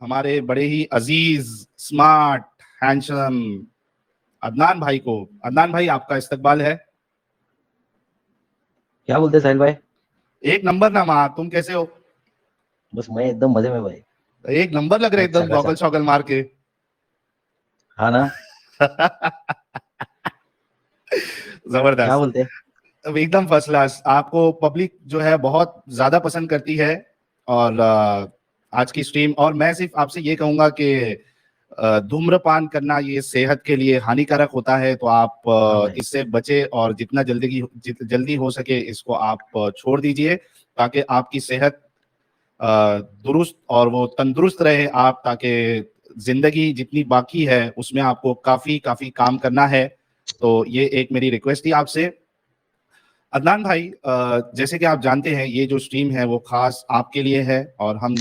हमारे बड़े ही अजीज, smart, handsome Adnan भाई को। अदनान भाई, आपका इस्तकबाल है। क्या बोलते साहिल भाई? एक नंबर ना माँ, तुम कैसे हो? बस मैं एकदम मजे में भाई। एक नंबर लग रहे अच्छा एकदम गॉगल खासा। शॉगल मार के। हाँ ना। क्या जबरदस्त। बोलते? अब एकदम फर्स्ट क्लास। आपको पब्लिक जो है बहुत ज्यादा पसंद करती है। और आज की स्ट्रीम, और मैं सिर्फ आपसे ये कहूंगा कि धूम्रपान करना ये सेहत के लिए हानिकारक होता है, तो आप हाँ भाई। इससे बचे और जितना जल्दी हो सके इसको आप छोड़ दीजिए, ताकि आपकी सेहत दुरुस्त और वो तंदुरुस्त रहे आप, ताकि जिंदगी जितनी बाकी है उसमें आपको काफी काफी काम करना है। तो ये एक मेरी रिक्वेस्ट थी आपसे। अदनान भाई, जैसे कि आप जानते हैं ये जो स्ट्रीम है वो खास आपके लिए है, और हम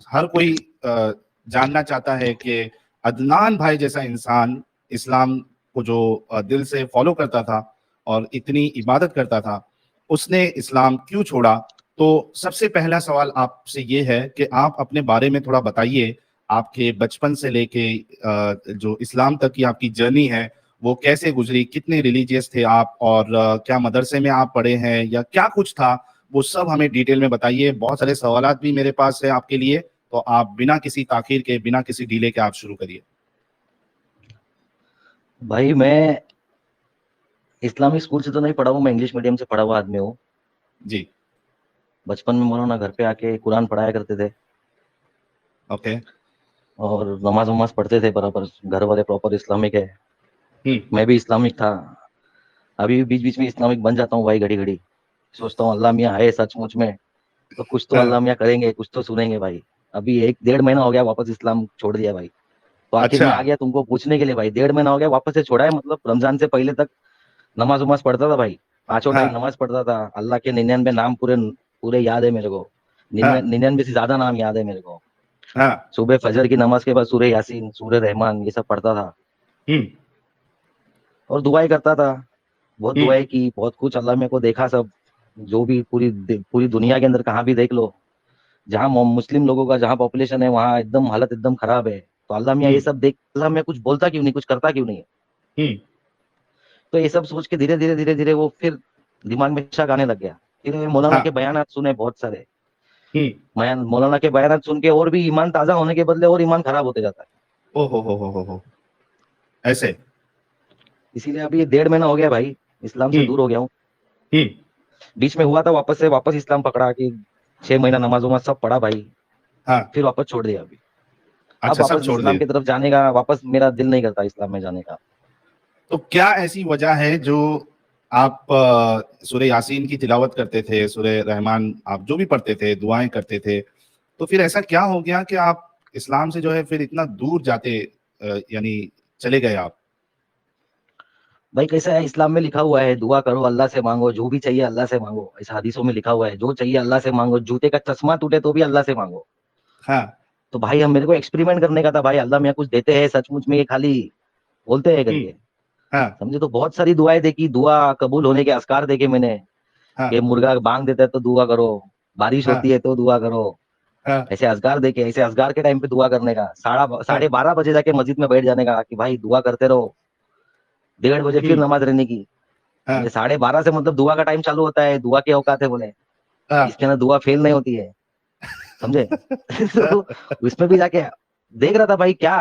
हर कोई जानना चाहता है कि अदनान भाई जैसा इंसान इस्लाम को जो दिल से फॉलो करता था और इतनी इबादत करता था, उसने इस्लाम क्यों छोड़ा। तो सबसे पहला सवाल आपसे ये है कि आप अपने बारे में थोड़ा बताइए। आपके बचपन से लेके जो इस्लाम तक की आपकी जर्नी है वो कैसे गुजरी, कितने रिलीजियस थे आप, और क्या मदरसे में आप पढ़े हैं या क्या कुछ था, वो सब हमें डिटेल में बताइए। बहुत सारे सवालात भी मेरे पास है आपके लिए, तो आप बिना किसी ताखीर के, बिना किसी डीले के आप शुरू करिए। भाई मैं इस्लामिक स्कूल से तो नहीं पढ़ा हूँ, मैं इंग्लिश मीडियम से पढ़ा हुआ आदमी हूँ। जी। बचपन में मौलाना घर पे आके कुरान पढ़ाया करते थे ओके। और नमाज वमाज पढ़ते थे बराबर। घर वाले प्रॉपर इस्लामिक है। हम्म। मैं भी इस्लामिक था। अभी भी बीच बीच में इस्लामिक बन जाता हूँ भाई, घड़ी घड़ी। सोचता हूँ अल्लाह मियाँ है सचमुच में, तो कुछ तो हाँ। अल्लाह मियाँ करेंगे, कुछ तो सुनेंगे भाई। अभी 1 डेढ़ महीना हो गया वापस इस्लाम छोड़ दिया भाई। तो आखिर अच्छा। में आ गया तुमको पूछने के लिए भाई। 1 डेढ़ महीना हो गया वापस से छोड़ा है, मतलब रमजान से पहले तक नमाज वमाज पढ़ता था भाई। पांचों टाइम हाँ। नमाज पढ़ता था। अल्लाह के 99 नाम पूरे पूरे याद है मेरे को। हाँ। 99 से ज्यादा नाम याद है मेरे को। हाँ। सुबह फजर की नमाज के बाद सूरह यासीन, सूरह रहमान, ये सब पढ़ता था हम्म। और दुआएं करता था। बहुत हम्म। दुआएं की, बहुत कुछ अल्लाह मेरे को देखा सब। जो भी पूरी दुनिया के अंदर कहाँ भी देख लो, जहाँ मुस्लिम लोगों का जहाँ पॉपुलेशन है वहाँ एकदम हालत एकदम खराब है। तो अल्लाह मियाँ ये हम्म। सब देख अल्लाह मियाँ कुछ बोलता क्यों नहीं, कुछ करता क्यों नहीं है। हम्म। तो ये सब सोच के धीरे धीरे धीरे धीरे वो फिर दिमाग में शक आने लग गया। फिर मैं मौलाना के हाँ। बयानात सुने बहुत सारे। हम्म। मौलाना के बयानात सुन के और भी ईमान ताजा होने के बदले और ईमान खराब होते जाता है। ओ हो, ऐसे। इसीलिए अभी ये 1 डेढ़ महीना हो गया भाई, इस्लाम से हम्म। दूर हो गया हूँ। हम्म। बीच में हुआ था वापस इस्लाम पकड़ा कि 6 महीना नमाज वमाज सब पढ़ा भाई। हाँ। फिर वापस छोड़ दिया अभी। अब अच्छा, सब वापस छोड़ इस्लाम दिए। की तरफ जाने का वापस मेरा दिल नहीं करता, इस्लाम में जाने का। तो क्या ऐसी वजह है जो आप सूरह यासीन की तिलावत करते थे, सूरह रहमान आप जो भी पढ़ते थे, दुआएं करते थे, तो फिर ऐसा क्या हो गया कि आप इस्लाम से जो है फिर इतना दूर जाते, यानी चले गए आप? भाई कैसा है, इस्लाम में लिखा हुआ है दुआ करो अल्लाह से मांगो, जो भी चाहिए अल्लाह से मांगो। ऐसा हदीसों में लिखा हुआ है, जो चाहिए अल्लाह से मांगो। जूते का चश्मा टूटे तो भी अल्लाह से मांगो। हाँ। तो भाई हम मेरे को एक्सपेरिमेंट करने का था भाई, अल्लाह मियाँ कुछ देते हैं सचमुच में, ये खाली बोलते हैं हम्म। करके। हाँ। समझे? तो बहुत सारी दुआएं देखी, दुआ कबूल होने के अस्कार देखे मैंने। हाँ। कि मुर्गा बांग देता है तो दुआ करो, बारिश हाँ। होती है तो दुआ करो। हाँ। ऐसे असगार देखे, ऐसे असगार के टाइम पे दुआ करने का, हाँ। साढ़े 12 बजे जाके मस्जिद में बैठ जाने का कि भाई दुआ करते रहो। 1:30 बजे फिर हम्म। नमाज रहने की। समझे? हाँ। 12:30 से मतलब दुआ का टाइम चालू होता है, दुआ की औकात है बोले। हाँ। इसके अंदर दुआ फेल नहीं होती है। समझे? तो उसमें भी जाके देख रहा था भाई क्या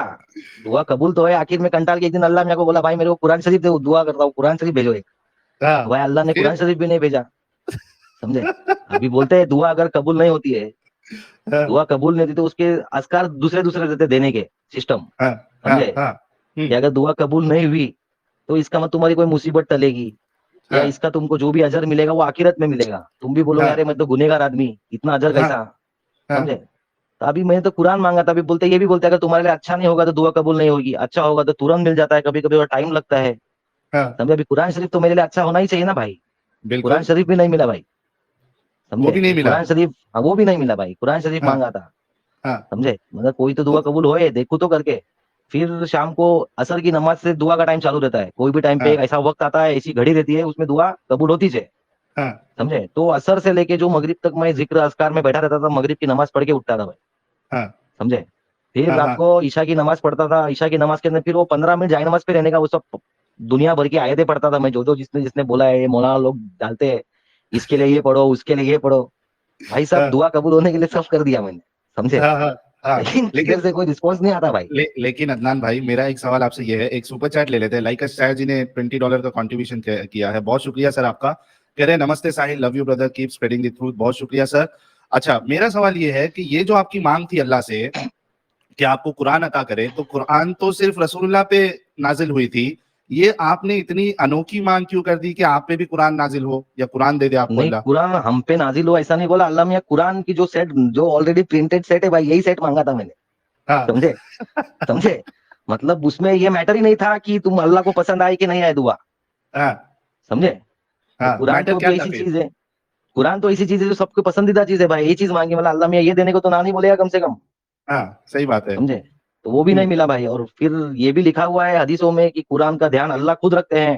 दुआ कबूल तो है। आखिर में कंटाल के एक दिन अल्लाह मेरे को बोला भाई मेरे को कुरान शरीफ दे, दुआ करता हूँ, कुरान शरीफ भेजो एक। तो हाँ। भाई अल्लाह ने कुरान फिर। शरीफ भी नहीं भेजा। समझे? अभी बोलते हैं दुआ अगर कबूल नहीं होती है, हाँ। दुआ कबूल नहीं होती तो उसके असकार दूसरे दूसरे देते देने के सिस्टम। हाँ। हाँ। समझे? हाँ। कि अगर दुआ कबूल नहीं हुई तो इसका मतलब तुम्हारी कोई मुसीबत टलेगी, या हाँ। इसका तुमको जो भी अजर मिलेगा वो आखिरत में मिलेगा। तुम भी बोलोगे हाँ। अरे मैं तो गुनेगार आदमी, इतना अजर हाँ। कैसा। हाँ। समझे? तो अभी मैंने तो कुरान मांगा था, अभी बोलते ये भी बोलते हैं अगर तुम्हारे लिए अच्छा नहीं होगा तो दुआ कबूल नहीं होगी, अच्छा होगा तो तुरंत मिल जाता है, कभी कभी और टाइम लगता है। हाँ। समझे? अभी कुरान शरीफ तो मेरे लिए अच्छा होना ही चाहिए ना भाई। कुरान बिल्कुल। शरीफ भी नहीं मिला भाई। वो समझे? भी नहीं अभी मिला। कुरान शरीफ, हाँ वो भी नहीं मिला भाई, कुरान शरीफ हाँ। मांगा था। हाँ। समझे? मतलब कोई तो तो दुआ कबूल होए, देखो तो करके। फिर शाम को असर की नमाज से दुआ का टाइम चालू रहता है, कोई भी टाइम पे एक हाँ। ऐसा वक्त आता है, ऐसी घड़ी रहती है उसमें दुआ कबूल होती है। हाँ। समझे? तो असर से लेके जो मगरिब तक मैं जिक्र अस्कार में बैठा रहता था, मगरिब की नमाज पढ़ के उठता था भाई। हाँ। समझे? फिर हाँ रात हाँ को ईशा की नमाज पढ़ता था, ईशा की नमाज के अंदर फिर वो 15 मिनट जाए नमाज पे रहने का, वो सब दुनिया भर की आयतें पढ़ता था मैं, जो जो जिसने जिसने बोला है, ये मौलाना लोग डालते हैं, इसके लिए ये पढ़ो, उसके लिए ये पढ़ो। भाई साहब हाँ दुआ कबूल होने के लिए सब कर दिया मैंने, समझे। हाँ हाँ हाँ। लेकिन लेकिन किधर से कोई रिस्पॉन्स नहीं आता भाई। लेकिन अदनान भाई, मेरा एक सवाल आपसे ये है, एक सुपर चैट ले लेते हैं। लाइक शायद जी ने $20 का कंट्रीब्यूशन किया है, बहुत शुक्रिया सर आपका। कह रहे हैं नमस्ते Sahil, love you brother, keep spreading the truth, बहुत शुक्रिया सर। अच्छा, मेरा सवाल ये है कि ये जो आपकी मांग थी अल्लाह से कि आपको कुरान अता करे, तो कुरान तो सिर्फ रसूलुल्लाह पे नाजिल हुई थी, ये आपने इतनी अनोखी मांग क्यों कर दी कि आप पे भी कुरान नाजिल हो, या कुरान दे दे आपको नहीं, अल्लाह? कुरान हम पे नाजिल हुआ ऐसा नहीं बोला अल्लाह मियां, कुरान की जो सेट, जो ऑलरेडी प्रिंटेड सेट है भाई, यही सेट मांगा था मैंने, हाँ समझे। समझे, मतलब उसमें ये मैटर ही नहीं था कि तुम अल्लाह को पसंद आए कि नहीं आए दुआ, हाँ समझे। तो हाँ, कुरान मैटर तो क्या भी था ऐसी फिर? चीज है, कुरान तो ऐसी चीज है जो सबको पसंदीदा चीज है भाई, यही चीज मांगी, मतलब अल्लाह मियां ये देने को तो ना नहीं बोलेगा कम से कम, हाँ सही बात है। समझे। तो वो भी नहीं हम्म मिला भाई। और फिर ये भी लिखा हुआ है हदीसों में कि कुरान का ध्यान अल्लाह खुद रखते हैं,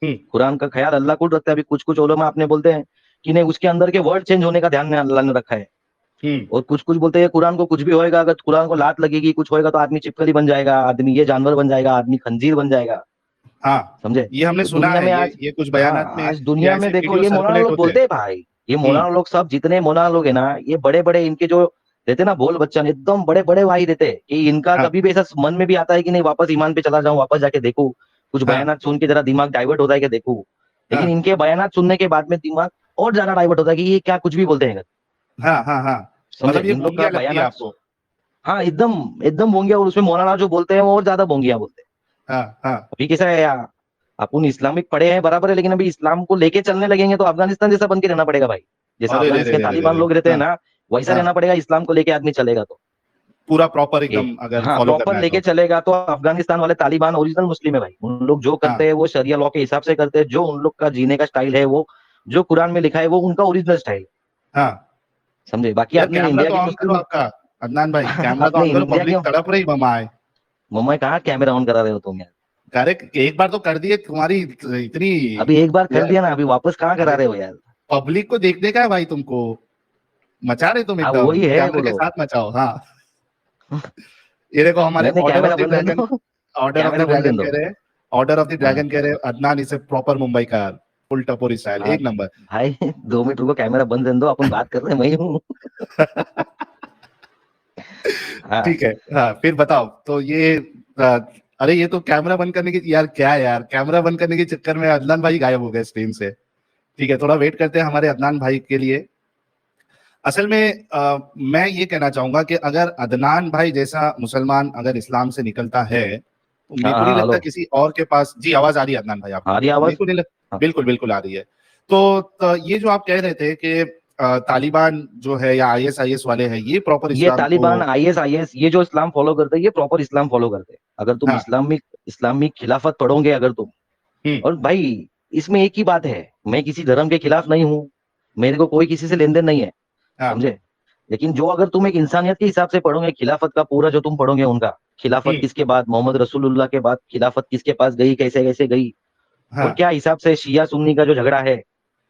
हम्म कुरान का ख्याल अल्लाह खुद रखता है। अभी कुछ कुछ उलमा आपने बोलते हैं कि नहीं, उसके अंदर के वर्ड चेंज होने का ध्यान अल्लाह ने रखा है। हम्म। और कुछ कुछ बोलते हैं कुरान को कुछ भी होएगा, अगर कुरान को लात लगेगी, कुछ होएगा तो आदमी चिपकली बन जाएगा, आदमी ये जानवर बन जाएगा, आदमी खंजीर बन जाएगा, हाँ, समझे। ये हमने तो सुना दुनिया है, में आज, ये कुछ हाँ, बयानात में आज ये दुनिया में ऐसे देखो वीडियो ये मौलाना सर्कुलेट लोग होते हैं। बोलते हैं भाई, ये हम्म मौलाना लोग सब जितने मौलाना लोग है ना, ये बड़े बड़े इनके जो रहते ना बोल बच्चन, एकदम बड़े बड़े भाई रहते हैं, कि इनका हाँ कभी भी ऐसा मन में भी आता है कि नहीं वापस ईमान पे चला जाऊं, वापस जाके देखूं, कुछ हाँ बयानात सुन के जरा दिमाग डाइवर्ट होता है कि देखूं। लेकिन हाँ इनके बयानात सुनने के बाद में दिमाग और ज्यादा डाइवर्ट होता है कि ये क्या कुछ भी बोलते हैं, हाँ हाँ हाँ। समझे। मतलब ये इन लोग का गूंगिया लगती है बयानात, आपको? हाँ एकदम एकदम बोंगिया, और उसमें मौलाना जो बोलते हैं वो और ज्यादा बोंगिया बोलते हैं। हाँ हाँ अभी कैसा है यार, अपन इस्लामिक पढ़े हैं बराबर है, लेकिन अभी इस्लाम को लेके चलने लगेंगे तो अफगानिस्तान जैसा बन के रहना पड़ेगा भाई, जैसा अरे रे रे अफगानिस्तान के रे रे रे तालिबान रे। लोग रहते हैं हाँ ना, वैसा हाँ, रहना पड़ेगा इस्लाम को लेके आदमी चलेगा तो। पूरा प्रॉपर ये, एकदम अगर हाँ फॉलो प्रॉपर करना है लेके तो। चलेगा तो अफगानिस्तान वाले तालिबान ओरिजिनल मुस्लिम है भाई, उन लोग जो करते हाँ हैं वो शरिया लॉ के हिसाब से करते हैं, जो उन लोग का जीने का स्टाइल है, वो जो कुरान में लिखा है वो उनका ओरिजिनल स्टाइल, हाँ। समझे। बाकी यार अपने कैमरा इंडिया तो के ऑन करो मुस्लिम, आपका, अदनान भाई कैमरा तो अपने ऑन करो, इंडिया के, पब्लिक तड़प रही ममा है। मम्मा कहाँ कैमरा ऑन करा रहे हो तुम यार। करेक्ट, एक बार तो कर दिए, तुम्हारी इतनी। अभी एक बार कर यार, दिया ना, अभी वापस कहाँ करा अरे रहे हो यार। पब्लिक को देखने का है भाई तुमको, मचा रहे तुम हाँ एकदम, वही है कैमरे के बोलो। साथ मचाओ। हाँ, ये देखो हमारे नहीं नहीं, ऑर्डर ऑफ कैमरा द बंद कर ड्रैगन, दो, ऑर्डर ऑफ कैमरा द बंद कर ड्रैगन दो। कह रहे हैं, ऑर्डर ऑफ द हाँ ड्रैगन कह रहे हैं अदनान इसे प्रॉपर मुंबई का, फुल टपोरी स्टाइल, हाँ एक नंबर। भाई, 2 मिनट रुको, कैमरा बंद कर दो, अपन बात कर रहे हैं, मैं ही हूँ। हाँ ठीक है, हाँ फिर बताओ तो ये अ, अरे ये तो कैमरा बंद करने की, यार क्या है यार, कैमरा बंद करने के चक्कर में अदनान भाई गायब हो गए स्क्रीन से। ठीक है, थोड़ा वेट करते हैं हमारे अदनान भाई के लिए। असल में मैं ये कहना चाहूंगा कि अगर अदनान भाई जैसा मुसलमान अगर इस्लाम से निकलता है, तो मेरे हाँ को नहीं हाँ, लगता हेलो, किसी और के पास। जी आवाज आ रही है अदनान भाई आ आपको? रही है मेरे आवाज। को नहीं लगता, हाँ, बिल्कुल बिल्कुल आ रही है। तो ये जो आप कह रहे थे कि तालिबान जो है या आईएसआईएस वाले हैं, ये प्रॉपर ये इस्लाम को। तालिबान आईएस ये जो इस्लाम फॉलो करते हैं, ये प्रॉपर इस्लाम फॉलो करते हैं। अगर तुम हाँ। इस्लामिक इस्लामिक खिलाफत पढ़ोगे अगर तुम, हम्म। और भाई इसमें एक ही बात है, मैं किसी धर्म के खिलाफ नहीं हूँ, मेरे को कोई किसी से लेन देन नहीं है, हाँ। समझे। लेकिन जो अगर तुम एक इंसानियत के हिसाब से पढ़ोगे, खिलाफत का पूरा जो तुम पढ़ोगे उनका, खिलाफत हम्म। किसके बाद, मोहम्मद रसूलुल्लाह के बाद खिलाफत किसके पास गई, कैसे कैसे गई, और हाँ। क्या हिसाब से शिया सुन्नी का जो झगड़ा है,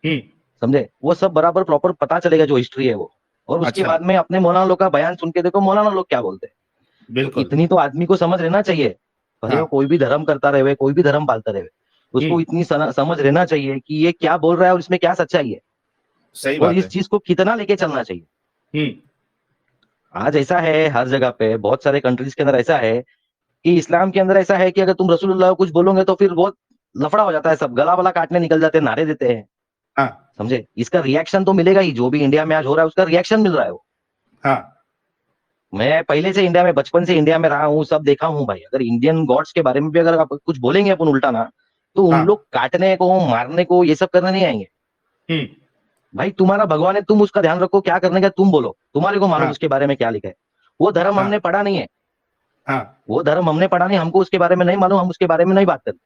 हम्म। समझे, वो सब बराबर प्रॉपर पता चलेगा जो हिस्ट्री है वो। और उसके अच्छा। बाद में अपने मौलाना लोग का बयान सुन के देखो मौलाना लोग क्या बोलते हैं। तो बिल्कुल। इतनी तो आदमी को समझ रहना चाहिए, भले वो हाँ। कोई भी धर्म करता रहे, कोई भी धर्म पालता रहे, उसको हम्म। इतनी समझ रहना चाहिए कि ये क्या बोल रहा है और इसमें क्या सच्चाई है, सही और बात इस है। चीज को कितना लेके चलना चाहिए। हम्म। आज ऐसा है हर जगह पे, बहुत सारे कंट्रीज के अंदर ऐसा है कि इस्लाम के अंदर ऐसा है कि अगर तुम रसूलुल्लाह को कुछ बोलोगे तो फिर बहुत लफड़ा हो जाता है, सब गला वला काटने निकल जाते हैं, नारे देते हैं, हाँ समझे। इसका रिएक्शन तो मिलेगा ही, जो भी इंडिया में आज हो रहा है उसका रिएक्शन मिल रहा है वो। हाँ मैं पहले से इंडिया में, बचपन से इंडिया में रहा हूँ, सब देखा हूँ भाई। अगर इंडियन गॉड्स के बारे में भी अगर आप कुछ बोलेंगे अपन उल्टा ना, तो उन हाँ। लोग काटने को मारने को ये सब करने नहीं आएंगे। हम्म। भाई तुम्हारा भगवान है, तुम उसका ध्यान रखो, क्या करने का तुम बोलो, तुम्हारे को मालूम हाँ उसके बारे में क्या लिखा है। वो धर्म हाँ हमने पढ़ा नहीं है, हाँ। वो धर्म हमने पढ़ा नहीं, हमको उसके बारे में नहीं मालूम, हम उसके बारे में नहीं बात करते।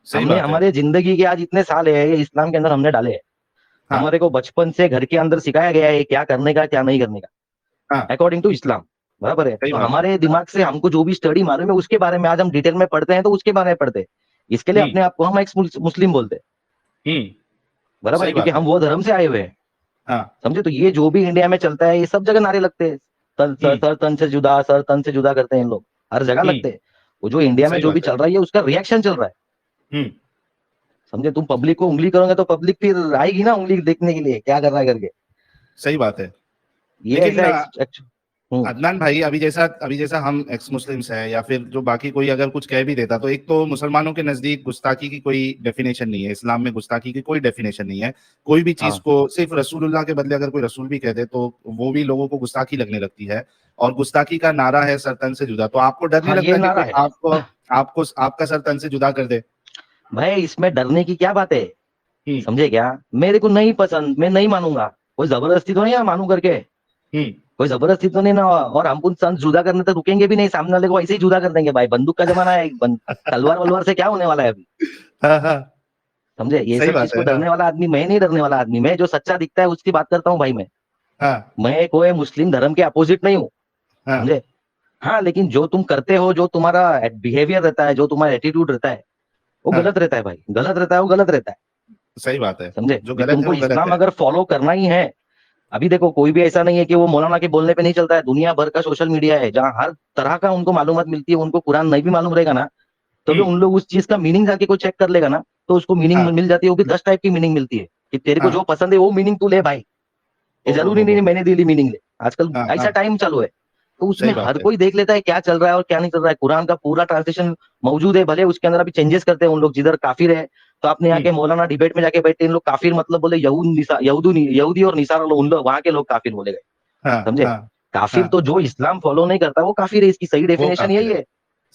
सही हमने बात है। हमारे जिंदगी के आज इतने साल है ये इस्लाम के अंदर हमने डाले हैं, हाँ हमारे को बचपन से घर के अंदर सिखाया गया है क्या करने का क्या नहीं करने का, हाँ। अकॉर्डिंग टू इस्लाम, बराबर है। सही तो बात है। हमारे दिमाग से हमको जो भी स्टडी मालूम है उसके बारे में आज हम डिटेल में पढ़ते हैं, तो उसके बारे में पढ़ते हैं। इसके लिए हम्म अपने आप को हम एक मुस्लिम बोलते हैं, हम्म। बराबर है, सही क्योंकि बात है। हम वो धर्म से आए हुए हैं, हाँ समझे। तो ये जो भी इंडिया में चलता है ये सब जगह नारे लगते हैं, हम्म सर तन से जुदा, सर तन से जुदा करते हैं इन लोग, हर जगह हम्म लगते हैं। वो जो इंडिया में सही जो भी बात है। चल रहा है ये उसका रिएक्शन चल रहा है। हम्म समझे, तुम पब्लिक को उंगली करोगे तो पब्लिक फिर आएगी ना उंगली देखने के लिए क्या कर रहा है करके। सही बात है। ये लेकिन ऐसा हम्म। अदनान भाई, अभी जैसा हम एक्स मुस्लिम्स हैं या फिर जो बाकी कोई अगर कुछ कह भी देता, तो एक तो मुसलमानों के नजदीक गुस्ताखी की कोई डेफिनेशन नहीं है, इस्लाम में गुस्ताखी की कोई डेफिनेशन नहीं है। कोई भी चीज हाँ को सिर्फ रसूलुल्लाह के बदले अगर कोई रसूल भी कह दे तो वो भी लोगों को गुस्ताखी लगने लगती है। और गुस्ताखी का नारा है सरतन से जुदा, तो आपको डर नहीं हाँ, ये लगता कि नारा कोई है। आपको आपको आपका सर तन से जुदा कर दे? भाई इसमें डरने की क्या बात है, हम्म समझे क्या। मेरे को नहीं पसंद, मैं नहीं मानूंगा, कोई जबरदस्ती तो नहीं है मानू करके, हम्म कोई जबरदस्ती तो नहीं ना। और हम उन संत जुदा करने तक रुकेंगे भी नहीं, सामने वाले को ऐसे ही जुदा कर देंगे भाई, बंदूक का जमाना है, तलवार वलवार से क्या होने वाला है अभी। हाँ हाँ, समझे, ये सही सब चीज बात को है। हाँ डरने वाला आदमी मैं नहीं, डरने वाला आदमी मैं, जो सच्चा दिखता है उसकी बात करता हूँ भाई मैं। हाँ मैं कोई मुस्लिम धर्म के अपोजिट नहीं हूँ, हाँ समझे। हाँ, लेकिन जो तुम करते हो, जो तुम्हारा बिहेवियर रहता है, जो तुम्हारा एटीट्यूड रहता है, वो हाँ, गलत रहता है भाई, गलत रहता है, वो गलत रहता है। सही बात है। समझे, जो भी गलत है तुमको वो गलत इस्लाम है। अगर फॉलो करना ही है, अभी देखो कोई भी ऐसा नहीं है कि वो मौलाना के बोलने पे नहीं चलता है, दुनिया भर का सोशल मीडिया है जहाँ हर तरह का उनको मालूमात मिलती है। उनको कुरान नहीं भी मालूम रहेगा ना, तो भी हम्म उन लोग उस चीज का मीनिंग जाके कोई चेक कर लेगा ना, तो उसको मीनिंग हाँ मिल जाती है। वो भी 10 टाइप की मीनिंग मिलती है कि तेरे को जो हाँ, पसंद है वो मीनिंग तू ले भाई। ये जरूरी नहीं हो, है मैंने दी ली मीनिंग ले, आजकल हाँ ऐसा हाँ, टाइम चालू है। तो उसमें सही बात हर है। कोई देख लेता है क्या चल रहा है और क्या नहीं चल रहा है। कुरान का पूरा ट्रांसलेशन मौजूद है, भले उसके अंदर अभी चेंजेस करते हैं उन लोग, जिधर काफिर है तो आपने यहाँ हम्म के मौलाना डिबेट में जाके बैठे, इन लोग काफिर मतलब बोले यहूदी और निसारा लोग, उन लोग वहां के लोग काफिर बोले गए, हाँ समझे। हाँ काफिर हाँ, तो जो इस्लाम फॉलो नहीं करता वो काफिर है, इसकी सही वो डेफिनेशन काफिर यही है। है।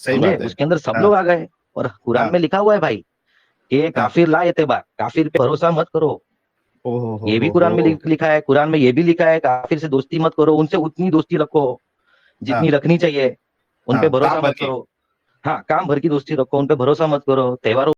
सही समझे, बात है। उसके अंदर सब हाँ लोग आ गए। और कुरान हाँ में लिखा हुआ है भाई कि ये हाँ, काफिर ला एतबार, काफिर पे भरोसा मत करो। ओ ये भी कुरान में लिखा है, कुरान में ये भी लिखा है काफिर से दोस्ती मत करो, उनसे उतनी दोस्ती रखो जितनी हाँ रखनी चाहिए, उन पे हाँ, भरोसा काम भर मत की। करो। हाँ, काम भर की दोस्ती रखो, उन पे भरोसा मत करो, त्योहारों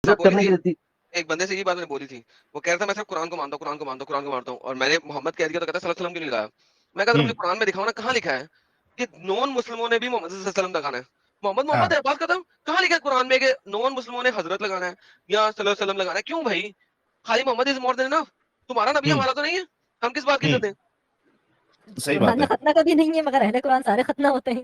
इज्जत बोली करने थी, की रहती। एक बंदे से ये बात मैंने बोली थी, वो कह रहा था मैं सिर्फ कुरान को मानता हूँ, कुरान को मानता हूँ, कुरान को मानता हूँ, और मैंने मोहम्मद कह दिया तो कहता सल्लल्लाहु अलैहि वसल्लम क्यों नहीं लगाया? मैं कहता मुझे कुरान में दिखाओ ना, कहाँ लिखा है कि नॉन मुस्लिमों ने भी मोहम्मद सल्लल्लाहु अलैहि वसल्लम लगाना है? मोहम्मद मोहम्मद हाँ है, बात खत्म। कहाँ लिखा है कुरान में कि नॉन मुस्लिमों ने हजरत लगाना है या सल्लल्लाहु अलैहि वसल्लम लगाना है? क्यों भाई? खाली Mohammad is more than enough. तुम्हारा नबी हम्म हमारा तो नहीं है, हम किस बात की इज्जत दें? सही बात कुरान में है। खतना कभी नहीं है, मगर अहले कुरान सारे खतना होते हैं।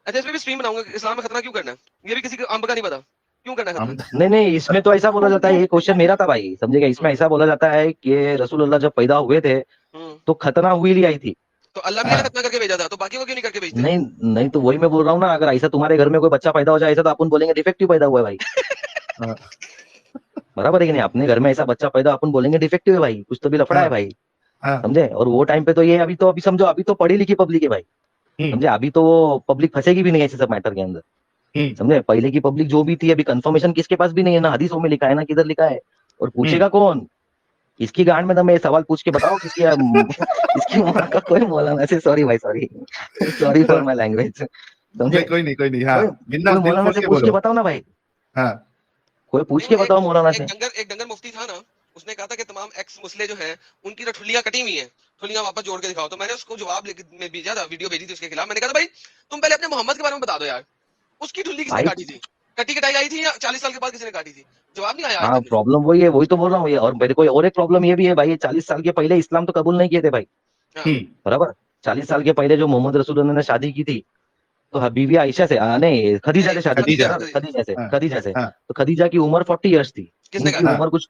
अच्छा, इसमें भी स्ट्रीम बनाऊंगा, इस्लाम में खतना क्यों करना है? ये भी किसी को अंब का नहीं पता, क्यों करना है खतना? हम नहीं नहीं, इसमें तो ऐसा बोला जाता है, ये क्वेश्चन मेरा था भाई, समझेगा, इसमें हम्म, ऐसा बोला जाता है कि रसूलुल्लाह जब पैदा हुए थे हम्म। तो खतना हुई ली आई थी। तो अल्लाह भी हाँ खतना करके भेजा था, तो बाकी को क्यों नहीं करके भेजते? नहीं नहीं, तो वही मैं बोल रहा हूँ ना, अगर ऐसा तुम्हारे घर में कोई बच्चा पैदा हो जाए ऐसा, तो अपन बोलेंगे डिफेक्टिव पैदा हुआ है भाई। हाँ बराबर है कि नहीं? अपने घर में ऐसा बच्चा पैदा, अपन बोलेंगे डिफेक्टिव है भाई, कुछ तो भी लफड़ा है भाई। हाँ समझे? और वो टाइम पे तो ये, अभी समझो, अभी तो पढ़ी लिखी पब्लिक है भाई। समझे? अभी तो वो पब्लिक फंसेगी भी नहीं ऐसे सब मैटर के अंदर। समझे? पहले की पब्लिक जो भी थी, अभी कंफर्मेशन किसके पास भी नहीं है, ना हदीसों में लिखा है ना किधर लिखा है। और पूछेगा कौन? इसकी गांड में, तो मैं सवाल पूछ के बताओ किसकी इसकी माँ का कोई मौलाना से, सॉरी भाई, sorry sorry for my language. समझे? नहीं कोई नहीं, हाँ कोई बिंदास कोई दिल मौलाना खोल से के पूछ के बोलो। बताओ ना भाई, हाँ कोई पूछ के नहीं, बताओ मौलाना से। एक डंगर मुफ्ती था ना, उसने कहा था कि तमाम एक्स मुस्लिम जो हैं उनकी तो ठुल्लियां कटी हुई हैं, ठुल्लियां वापस जोड़ के दिखाओ। तो मैंने उसको जवाब में भेजा था, वीडियो भेजी थी उसके खिलाफ। मैंने कहा था भाई तुम पहले अपने मोहम्मद के बारे में बता दो यार, उसकी ठुल्ली किसने भाई काटी थी? कटी कटाई आई थी या 40 साल के बाद किसी ने काटी थी? जवाब नहीं आया आज हाँ, तक मुझे। प्रॉब्लम वही है, वही तो बोल रहा हूँ ये। और मेरे को और एक प्रॉब्लम ये भी है भाई, 40 साल के पहले इस्लाम तो कबूल नहीं किए थे भाई। हाँ, बराबर? 40 साल के पहले जो मोहम्मद रसूलुल्लाह ने शादी की थी, तो बीवी आयशा से, नहीं, खदीजा से शादी की थी खदीजा। ना, हाँ खदीजा से। हाँ तो खदीजा की उम्र 40 ईयर्स थी, किसने इनकी कहा? हाँ उम्र कुछ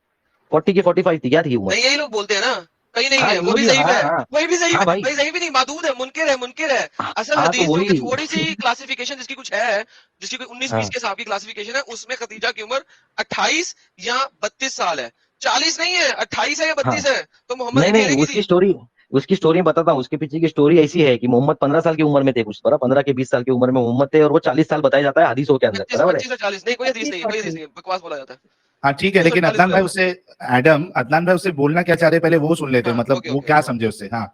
40 की 45 थी, क्या थी उम्र? नहीं, यही लोग बोलते हैं ना, कहीं नहीं हाँ, है, वो ये भी भी, ज़ईफ़ हाँ है, हाँ वही भी ज़ईफ़ हाँ है, भाई, भाई ज़ईफ़ भी नहीं, मादूद है, मुनकिर है। असल हाँ तो हदीसों की वही, थोड़ी-सी क्लासिफिकेशन जिसकी कुछ है, जिसकी कोई 19-20 हाँ के हिसाब की क्लासिफिकेशन है, उसमें खदीजा की उम्र 28 या 32 साल है। 40 नहीं है, 28 है या हाँ, 32 है, तो मोहम्मद नहीं के नहीं, घेरे की थी। उसकी स्टोरी बताता हूँ। उसके पीछे की स्टोरी ऐसी है कि मोहम्मद 15 साल की उम्र में थे, कुछ 15 के 20 साल की उम्र में मोहम्मद थे, और वो 40 साल बताया जाता है हदीसों के अंदर। 25 बराबर है? 25 और 40 नहीं, कोई हदीस नहीं है, कोई हदीस 25-40। नहीं है, बकवास बोला जाता है। हाँ ठीक है, 25 और लेकिन 40 अदनान बोला भाई जाता उससे, अदनान भाई उससे बोलना क्या चाह रहे हैं पहले वो सुन लेते है। हैं, हाँ, मतलब ओके, वो ओके, क्या ओके। समझे उससे। हाँ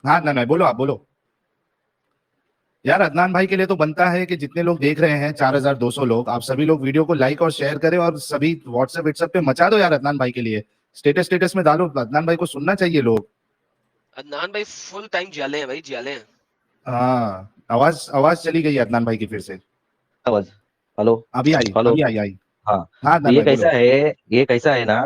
हाँ अदनान भाई बोलो, आप बोलो यार। अदनान भाई के लिए तो बनता है कि जितने लोग देख रहे हैं 4200 लोग, आप सभी लोग वीडियो को लाइक और शेयर करें और सभी व्हाट्सएप पे मचा दो यार अदनान भाई के लिए। स्टेटस में डालो, अदनान भाई को सुनना चाहिए लोग। अदनान भाई फुल टाइम जाले हैं भाई, जाले हैं। हाँ आवाज आवाज चली गई अदनान भाई की फिर से। आवाज, हेलो, अभी आई हेलो। आई। हाँ, हाँ तो अदनान भाई बोलो। ये कैसा है ना,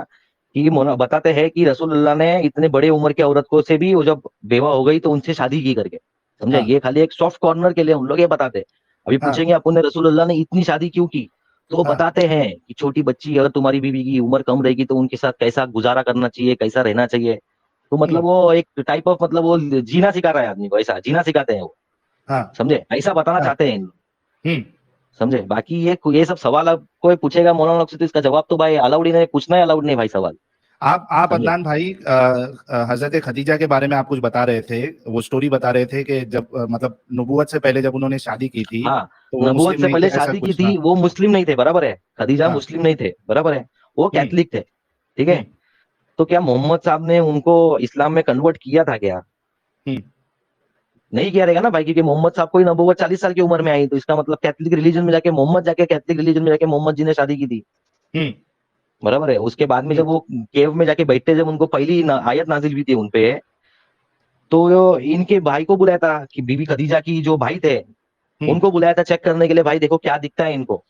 कि बताते हैं कि रसूलुल्लाह ने इतने बड़े उम्र की औरत को से भी, वो जब बेवा हो गई तो उनसे शादी की करके। समझे? हाँ ये खाली एक सॉफ्ट कॉर्नर के लिए हम लोग ये बताते हैं। अभी हाँ पूछेंगे अपन ने रसूलुल्लाह ने इतनी शादी क्यों की, तो वो हाँ बताते हैं कि छोटी बच्ची, अगर तुम्हारी बीवी की उम्र कम रहेगी तो उनके साथ कैसा गुजारा करना चाहिए, कैसा रहना चाहिए। तो मतलब वो एक टाइप ऑफ, मतलब वो जीना सिखा रहा है आदमी को, ऐसा जीना सिखाते हैं वो। हाँ समझे? ऐसा बताना हाँ चाहते हैं। हम्म समझे? बाकी ये सब सवाल अब कोई पूछेगा मौलाना लोग से, तो इसका जवाब तो भाई अलाउड ही नहीं, पूछना ही अलाउड नहीं भाई सवाल। आप समझे? अदनान भाई हजरत खदीजा के बारे में आप कुछ बता रहे थे, वो स्टोरी बता रहे थे कि जब मतलब नबूवत से पहले जब उन्होंने शादी की थी हाँ, तो वो नबूवत मुस्लिम से नहीं थे, पहले ऐसा शादी की कुछ। हाँ थी, वो मुस्लिम नहीं थे, बराबर है? खदीजा हाँ मुस्लिम नहीं थे, बराबर है? वो हम्म कैथलिक थे, ठीक है? हम्म तो क्या मोहम्मद साहब ने उनको इस्लाम में कन्वर्ट किया था क्या? हम्म नहीं किया रहेगा ना भाई, क्योंकि मोहम्मद साहब को ही नबूवत 40 साल की उम्र में आई, तो इसका मतलब कैथलिक रिलीजन में जाके मोहम्मद जाके कैथलिक रिलीजन में जाके मोहम्मद जी ने शादी की थी। हम्म बराबर है? उसके बाद में हम्म जब वो केव में जाके बैठते, जब उनको पहली आयत नाजिल हुई थी उनपे, तो इनके भाई को बुलाया था, कि बीबी खदीजा की जो भाई थे हम्म उनको बुलाया था चेक करने के लिए, भाई देखो क्या दिखता है इनको।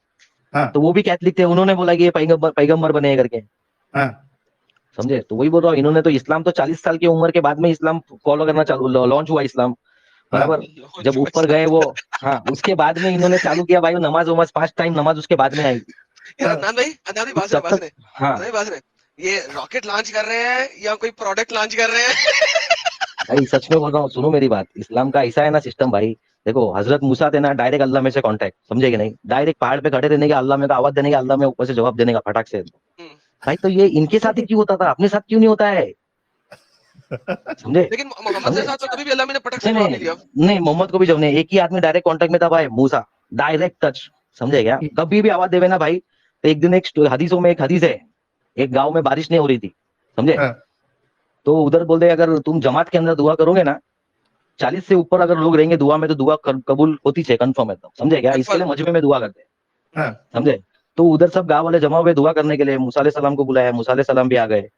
हाँ तो वो भी कैथलिक थे, उन्होंने बोला कि ये पैगंबर पैगंबर बने करके। हाँ समझे? तो वही बोल रहा हूँ, इन्होंने तो इस्लाम तो 40 साल की उम्र के बाद में इस्लाम फॉलो करना चालू, लॉन्च हुआ इस्लाम। हाँ बराबर? जब लॉन्च ऊपर गए वो, हाँ, उसके बाद में इन्होंने चालू किया भाई, नमाज वमाज 5 टाइम नमाज उसके बाद में आई। यार हाँ अदनान भाई तो बात तब तक, सुने, हाँ अदनान भाई बात सुने। ये रॉकेट लॉन्च कर रहे हैं या कोई प्रोडक्ट लॉन्च कर रहे हैं? भाई, सच में बोल रहा हूँ, सुनो मेरी बात, इस्लाम का ऐसा है ना सिस्टम भाई। देखो, हजरत मूसा थे ना, डायरेक्ट अल्लाह में से कांटेक्ट, समझे कि नहीं? डायरेक्ट पहाड़ पे खड़े रहने का, अल्लाह में का आवाज देने का, अल्लाह में ऊपर से जवाब देने का फटाक से। हम्म, भाई, तो ये इनके साथ ही क्यों होता था, अपने साथ क्यों नहीं होता है? समझे? लेकिन मोहम्मद समझे? के साथ तो कभी भी अल्लाह ने पटक से नहीं जवाब नहीं नहीं दिया। नहीं, मोहम्मद को भी जब नहीं, एक ही आदमी डायरेक्ट कांटेक्ट में था भाई, मूसा, डायरेक्ट टच। समझे क्या? कभी भी आवाज देवे ना भाई, तो एक दिन, एक हदीसों में एक हदीस है, एक गांव में बारिश नहीं हो रही थी, समझे? हाँ तो उधर बोलते, अगर तुम जमात के अंदर दुआ करोगे ना, 40 से ऊपर अगर लोग रहेंगे दुआ में, तो दुआ कबूल होती है, कंफर्म है, तो समझे क्या? इसके लिए कंफर्म। मजमे में दुआ करते हैं। हाँ समझे? तो उधर सब गांव वाले जमा हुए दुआ करने के लिए, मूसा अलैहि सलाम को बुलाया, मूसा अलैहि सलाम भी आ गए,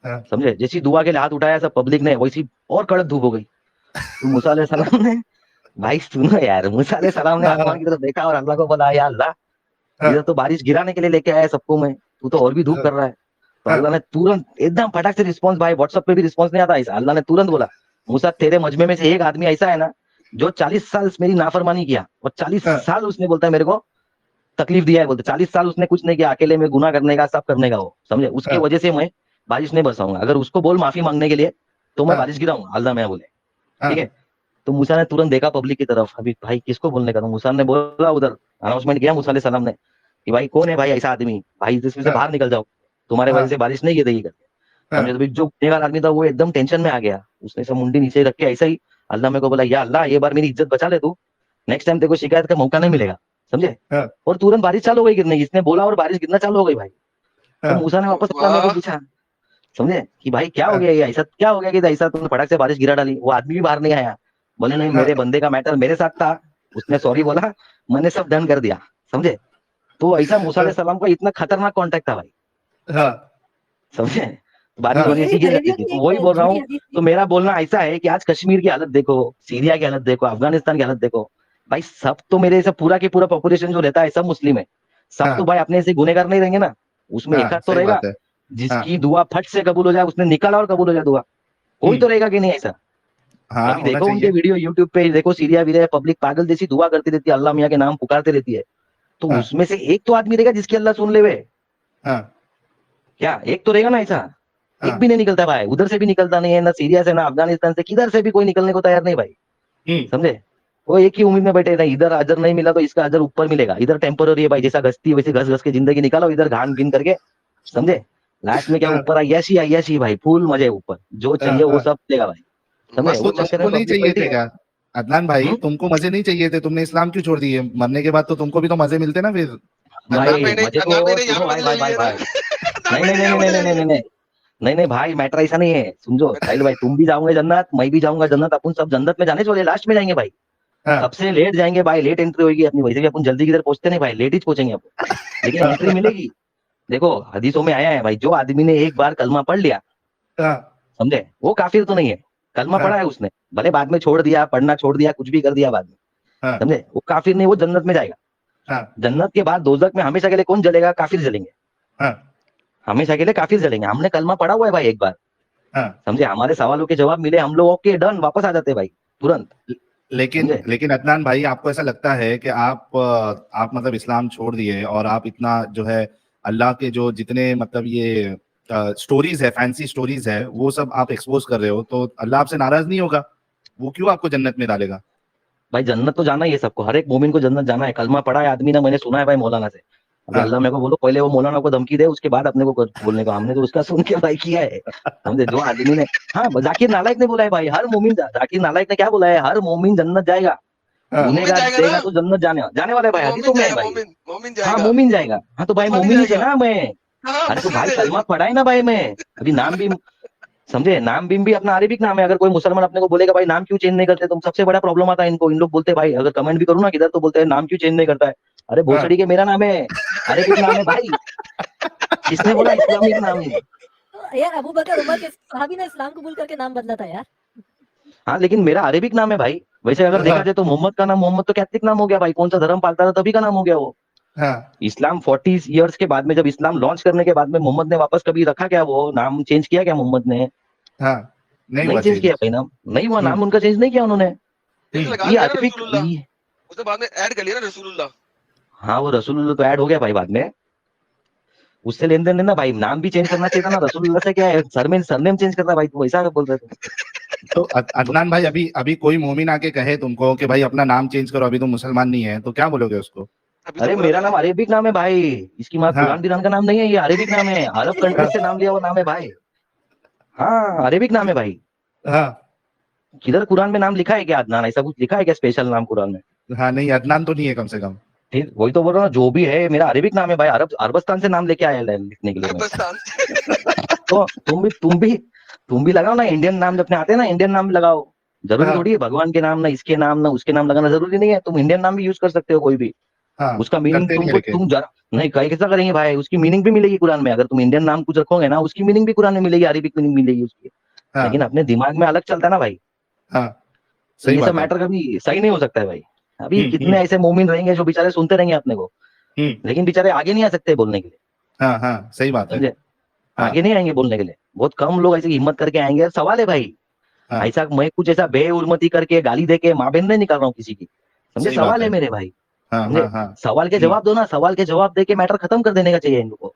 हाँ। समझे। जैसी दुआ के लिए हाथ उठाया सब पब्लिक ने, वैसी और कड़क धूप हो गई। तो मूसा अलैहि सलाम ने, भाई सुनो यार, मूसा अलैहि सलाम ने आसमान की तरफ देखा और अल्लाह को बोला, या अल्लाह, इधर तो बारिश गिराने के लिए लेके आया है सबको मैं, तू तो और भी धूप कर रहा है। तो अल्लाह ने तुरंत एकदम फटाक से रिस्पॉन्स, भाई व्हाट्सएप पे भी रिस्पॉन्स नहीं आता ऐसा, अल्लाह ने तुरंत बोला, मूसा तेरे मजमे में से एक आदमी ऐसा है ना जो 40 साल मेरी नाफरमानी किया और 40 साल उसने बोलता है मेरे को तकलीफ दिया है, बोलते 40 साल उसने कुछ नहीं किया, अकेले में गुनाह करने का सब करने का वो, समझे, उसकी वजह से मैं बारिश नहीं बरसाऊंगा, अगर उसको बोल माफी मांगने के लिए तो मैं बारिश गिराऊंगा, अल्लाह मैं बोले, ठीक है। तो मूसा ने तुरंत देखा पब्लिक की तरफ, अभी भाई किसको बोलने का, तो मूसा ने बोला, उधर अनाउंसमेंट किया मूसा अलैहि सलाम ने कि भाई कौन है भाई ऐसा आदमी, भाई इसमें से बाहर निकल जाओ, तुम्हारे वजह से बारिश नहीं गिरेगी करके, समझे। तो जो गुनहगार आदमी था वो एकदम टेंशन में आ गया, उसने सब मुंडी नीचे रख के ऐसा ही अल्लाह मेरे को बोला, या अल्लाह ये बार मेरी इज्जत बचा ले तू, नेक्स्ट टाइम तेरे को शिकायत का मौका नहीं मिलेगा, समझे। और तुरंत बारिश चालू हो गई गिरने की, इसने बोला और बारिश गिरना चालू हो गई भाई। तो मूसा ने वापस अल्लाह मेरे को पूछा, समझे, कि भाई क्या हो गया, ये ऐसा क्या हो गया कि ऐसा तुमने फटाक से बारिश गिरा डाली। वो आदमी भी बाहर नहीं आया, बोले नहीं मेरे बंदे का मैटर मेरे साथ था, उसने सॉरी बोला, मैंने सब डन कर दिया, समझे। तो ऐसा मूसा अलैहि सलाम का इतना खतरनाक कांटेक्ट था भाई, समझे। बारिश होनी यही ऐसी गिर जाती रेडियो थी, की तो वही एक बोल रहा झूठी हूँ। हदीस तो थी। मेरा बोलना ऐसा है कि आज कश्मीर की हालत देखो, सीरिया की हालत देखो, अफगानिस्तान की हालत देखो, भाई सब तो मेरे से पूरा की पूरा पॉपुलेशन जो रहता है सब मुस्लिम है, सब तो भाई अपने से गुनहगार नहीं रहेंगे ना, उसमें एक आध तो सही रहेगा बात है। जिसकी दुआ फट से कबूल हो जाए, उसने निकाला और कबूल हो जाए दुआ, कोई तो रहेगा कि नहीं ऐसा। हाँ, अभी होना देखो उनके चाहिए। वीडियो यूट्यूब पे देखो, सीरिया वीरिया पब्लिक पागल जैसी दुआ करती रहती है, अल्लाह मियाँ के नाम पुकारते रहती है, तो हाँ, उसमें से एक तो आदमी रहेगा जिसकी अल्लाह सुन लेवे, हाँ, क्या एक तो रहेगा ना ऐसा। एक हाँ। भी नहीं निकलता भाई, उधर से भी निकलता नहीं है, ना सीरिया से ना अफगानिस्तान से, किधर से भी कोई निकलने को तैयार नहीं भाई, समझे। वो एक ही उम्मीद में बैठे नहीं, इधर अजर नहीं मिला तो इसका अजर ऊपर मिलेगा, इधर टेम्पोररी है भाई, जैसा घसती है वैसे घस घस के जिंदगी निकालो, इधर घान गिन करके, समझे। लास्ट में क्या ऊपर अय्याशी भाई, फुल मजे ऊपर, जो चाहिए वो सब मिलेगा भाई, समझे। मस्त वो तो चक्कर तुमको में नहीं पब्लिक चाहिए बैठी थे है। क्या अदनान भाई? तुमको मजे नहीं चाहिए थे? तुमने इस्लाम क्यों छोड़ दिए? मरने के बाद तो तुमको भी तो मजे मिलते ना फिर। भाई मजे अदनान भाई को ने यहाँ सुनो पे भाई मजे ले भाई भाई लिए ना। भाई, अदनान नहीं भाई नहीं ने नहीं यहाँ नहीं मजे नहीं ले नहीं नहीं लिए। नहीं नहीं नहीं भाई, मैटर ऐसा नहीं है, समझो साहिल भाई, तुम भी जाओगे जन्नत, मैं भी जाऊंगा जन्नत, अपन सब जन्नत में जाने वाले, लास्ट में जाएंगे भाई, सबसे लेट जाएंगे भाई, लेट एंट्री होगी अपनी, वैसे भी अपन जल्दी किधर पहुंचते नहीं भाई, लेट ही पहुंचेंगे अपन, लेकिन एंट्री मिलेगी। देखो हदीसों में आया है भाई, जो आदमी ने एक बार कलमा पढ़ लिया, समझे, वो काफिर तो नहीं है, कलमा पढ़ा है उसने, भले बाद में छोड़ दिया, पढ़ना छोड़ दिया, कुछ भी कर दिया बाद में, समझे, वो काफिर नहीं, वो जन्नत में जाएगा। जन्नत के बाद दोजख में हमेशा के लिए कौन जलेगा? काफिर जलेंगे, हमेशा के लिए काफिर जलेंगे। हमने कलमा पढ़ा हुआ है भाई एक बार, समझे, हमारे सवालों के जवाब मिले, हम लोग ओके डन वापस आ जाते भाई तुरंत, लेकिन समझे। लेकिन अदनान भाई, आपको ऐसा लगता है कि आप मतलब इस्लाम छोड़ दिए और आप इतना जो है अल्लाह के जो जितने मतलब ये स्टोरीज है, फैंसी स्टोरीज है, वो सब आप एक्सपोज कर रहे हो, तो अल्लाह आपसे नाराज नहीं होगा? वो क्यों आपको जन्नत में डालेगा? भाई जन्नत तो जाना ही है सबको, हर एक मोमिन को जन्नत जाना है, कलमा पढ़ा है आदमी ने, मैंने सुना है भाई मौलाना से। अभी अल्लाह मेरे को बोलो पहले वो मौलाना को धमकी दे, उसके बाद अपने को बोलने को, हमने तो उसका सुन के भाई किया है, समझे। जो आदमी ने, हाँ जाकिर नालायक ने बोला है भाई, हर मोमिन, जाकिर नालायक ने क्या बोला है, हर मोमिन जन्नत जाएगा, मोमिन गुनेगार जाएगा ना, देगा तो जन्नत जाने वाला है भाई, मोमिन हदीसों में है जाएगा, भाई। मोमिन हाँ जाएगा, मोमिन जाएगा, हाँ तो भाई मुसलमान नहीं मोमिन ही थे जाएगा। ना मैं। हाँ अरे तो मुस्लिम भाई थे। कलमा पढ़ा है ना भाई मैं, अभी नाम भी, समझे, नाम भी अपना अरेबिक नाम है, अगर कोई मुसलमान अपने को बोलेगा भाई नाम क्यों चेंज नहीं करते तुम, सबसे बड़ा प्रॉब्लम आता है इनको, इन लोग बोलते हैं भाई, अगर कमेंट भी करूँ ना किधर तो बोलते हैं नाम क्यों चेंज नहीं करता है, अरे भोसड़ी के मेरा नाम है, अरेबिक नाम है भाई, किसने बोला इस्लामिक नाम है? तो यार अबू बकर उमर के सहाबी ने इस्लाम कबूल करके नाम बदला था यार। हाँ लेकिन मेरा अरेबिक नाम है भाई, वैसे अगर देखा जाए तो मोहम्मद का नाम, मोहम्मद तो कैथलिक नाम हो गया भाई, कौन सा धर्म पालता था तभी का नाम हो गया वो। इस्लाम 40 इयर्स के बाद में, जब इस्लाम लॉन्च करने के बाद में, मोहम्मद ने वापस कभी रखा क्या, वो नाम चेंज किया क्या मोहम्मद ने? नहीं नहीं हुआ चेंज चेंज। किया भाई नाम, नहीं हुआ नाम उनका चेंज नहीं किया उन्होंने। इसने लगा ये लिया ना अरेबिक, रसूलुल्लाह, उसने बाद में ऐड कर लिया ना रसूलुल्लाह। हाँ वो रसूलुल्लाह तो ऐड हो गया भाई बाद में, उससे लेन देन लेना भाई, नाम भी चेंज करना चाहिए था ना, रसूलुल्लाह से क्या है, सरनेम चेंज करना भाई, तू वैसा बोल रहे थे। तो अदनान भाई, अभी अभी कोई मोमिन आके कहे तुमको कि भाई अपना नाम चेंज करो, अभी तुम मुसलमान नहीं है, तो क्या बोलोगे उसको? अभी तो अरे बोला मेरा मैंने। नाम अरेबिक नाम है भाई, इसकी माँ हाँ, कुरान बिरान का नाम नहीं है, ये अरेबिक नाम है, अरब कंट्री से नाम लिया हुआ नाम है भाई, हाँ अरेबिक नाम है भाई। हाँ, किधर कुरान में नाम लिखा है क्या अदनान, ऐसा कुछ लिखा है क्या स्पेशल नाम कुरान में? हाँ, नहीं अदनान तो नहीं है कम से कम। फिर वही तो बोल रहा हूँ, जो भी है मेरा अरेबिक नाम है भाई, अरबस्तान से नाम लेके आया है लिखने के लिए मैं। अरबस्तान। तो तुम भी लगाओ ना इंडियन नाम, जब अपने आते हैं ना इंडियन नाम लगाओ, जरूरी हाँ, थोड़ी है भगवान के नाम ना इसके नाम ना उसके नाम लगाना जरूरी नहीं है, तुम इंडियन नाम भी यूज कर सकते हो कोई भी, हाँ, उसका मीनिंग करते नहीं तुमको रखे। तुम जरा नहीं कैसा करेंगे भाई, उसकी मीनिंग भी मिलेगी कुरान में, अगर तुम इंडियन नाम कुछ रखोगे ना उसकी मीनिंग भी कुरान में मिलेगी, अरबिक मीनिंग मिलेगी उसकी, हाँ लेकिन अपने दिमाग में अलग चलता है ना भाई। हाँ, तो सही ये सब बात है। मैटर कभी सही नहीं हो सकता है भाई। अभी कितने हम्म। ऐसे मोमिन रहेंगे जो बेचारे सुनते रहेंगे अपने को, लेकिन बेचारे आगे नहीं आ सकते बोलने के लिए, हाँ हाँ, सही बात है। समझे, हाँ आगे नहीं आएंगे बोलने के लिए, बहुत कम लोग ऐसे हिम्मत करके आएंगे। सवाल है भाई, हाँ, ऐसा मैं कुछ ऐसा बेउर्मती करके गाली दे के माँ बहन नहीं निकाल रहा हूँ किसी की, समझे, सही बात सवाल है है। मेरे भाई, हाँ हाँ समझे, हाँ। सवाल के जवाब दो ना, सवाल के जवाब दे के मैटर खत्म कर देने का चाहिए इन लोगों को।